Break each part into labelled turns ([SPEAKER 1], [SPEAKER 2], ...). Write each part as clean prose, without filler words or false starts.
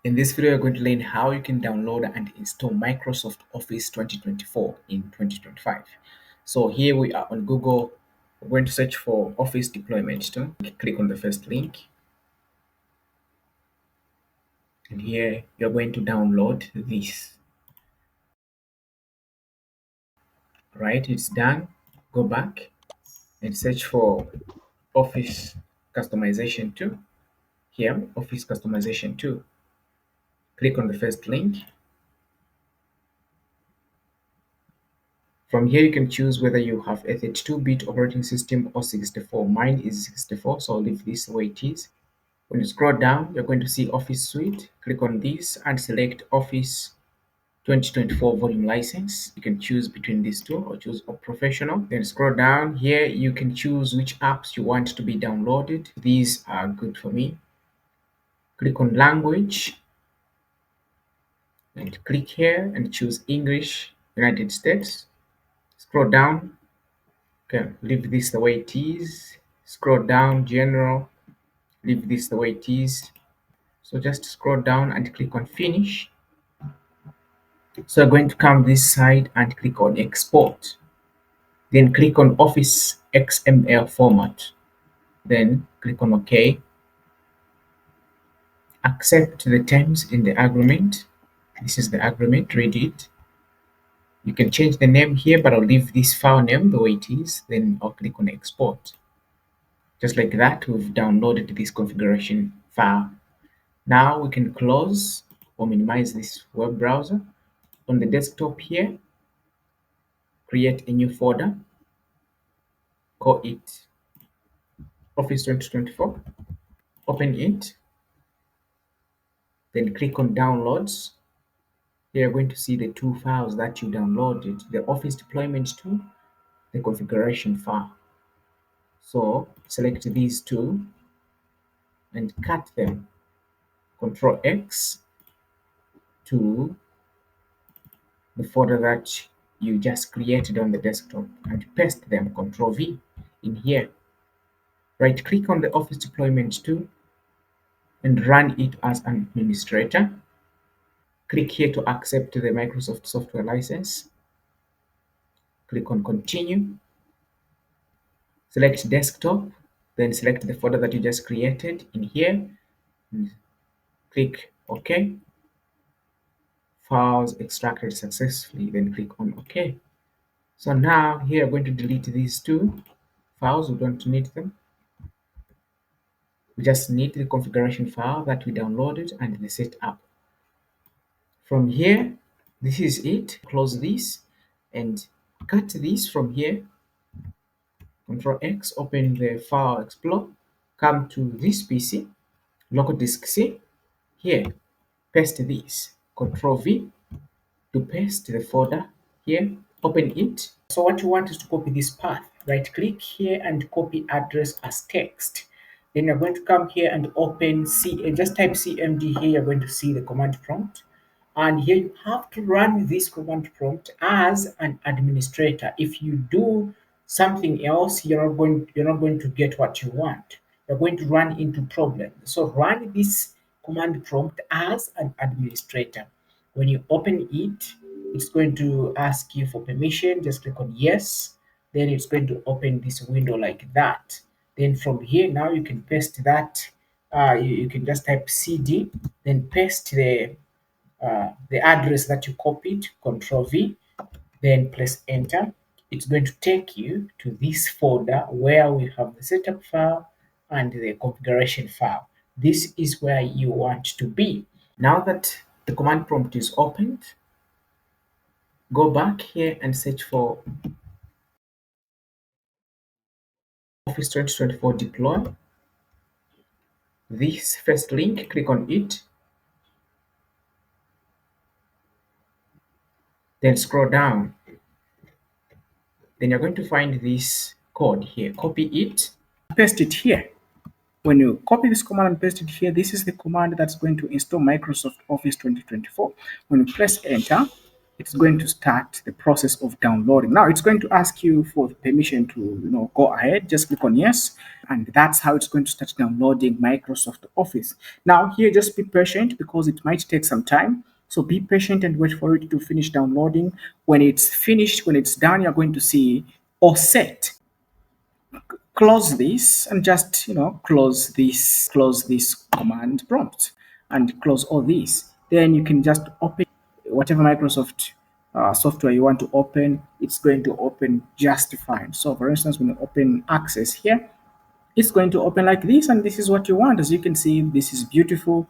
[SPEAKER 1] In this video, we're going to learn how you can download and install Microsoft Office 2024 in 2025. So here we are on Google. We're going to search for Office deployment tool. Click on the first link. And here you're going to download this. Right, it's done. Go back and search for Office customization tool. Here, Office customization tool. Click on the first link. From here, you can choose whether you have a 32-bit operating system or 64. Mine is 64, so I'll leave this the way it is. When you scroll down, you're going to see Office Suite. Click on this and select Office 2024 volume license. You can choose between these two or choose a professional. Then scroll down here. You can choose which apps you want to be downloaded. These are good for me. Click on language and click here and choose English, United States. Scroll down. Okay, leave this the way it is. Scroll down, general, leave this the way it is. So just scroll down and click on finish. So I'm going to come this side and click on export. Then click on Office XML format. Then click on OK. Accept the terms in the agreement. This is the agreement, read it. You can change the name here, but I'll leave this file name the way it is. Then I'll click on export. Just like that, we've downloaded this configuration file. Now we can close or minimize this web browser. On the desktop here, create a new folder, call it Office 2024, open it, then click on downloads. Here you're going to see the two files that you downloaded, the Office deployment tool, the configuration file. So select these two and cut them, Control X to the folder that you just created on the desktop and paste them, Control V in here. Right click on the Office deployment tool and run it as an administrator. Click here to accept the Microsoft software license. Click on continue. Select desktop, then select the folder that you just created in here. And click OK. Files extracted successfully, then click on OK. So now here I'm going to delete these two files. We don't need them. We just need the configuration file that we downloaded and the setup. From here, this is it. Close this and cut this from here. Control X, open the File Explorer. Come to this PC, local disk C. Here, paste this. Control V to paste the folder here. Open it. So what you want is to copy this path. Right click here and copy address as text. Then you're going to come here and open C and just type CMD here. You're going to see the command prompt. And here you have to run this command prompt as an administrator. If you do something else, you're not going to get what you want. You're going to run into problems. So run this command prompt as an administrator. When you open it, it's going to ask you for permission. Just click on yes. Then it's going to open this window like that. Then from here, now you can paste that. You can just type CD, then paste the address that you copied, Control V, then press enter. It's going to take you to this folder where we have the setup file and the configuration file. This is where you want to be. Now that the command prompt is opened, go back here and search for Office 2024 deploy. This first link, click on it. Then scroll down. Then you're going to find this code here. Copy it, paste it here. When you copy this command and paste it here, this is the command that's going to install Microsoft Office 2024. When you press enter,
[SPEAKER 2] it's going to start the process of downloading. Now it's going to ask you for the permission to go ahead. Just click on yes, and that's how it's going to start downloading Microsoft Office. Now here, just be patient because it might take some time. So be patient and wait for it to finish downloading. When it's finished, when it's done, you're going to see all set. Close this and just close this command prompt and close all this. Then you can just open whatever Microsoft software you want to open. It's going to open just fine. So for instance, when you open Access here, it's going to open like this, and this is what you want. As you can see, this is beautiful,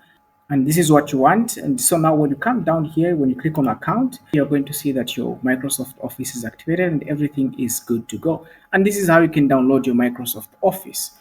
[SPEAKER 2] and this is what you want. And so now when you come down here, when you click on account, you're going to see that your Microsoft Office is activated and everything is good to go. And this is how you can download your Microsoft Office.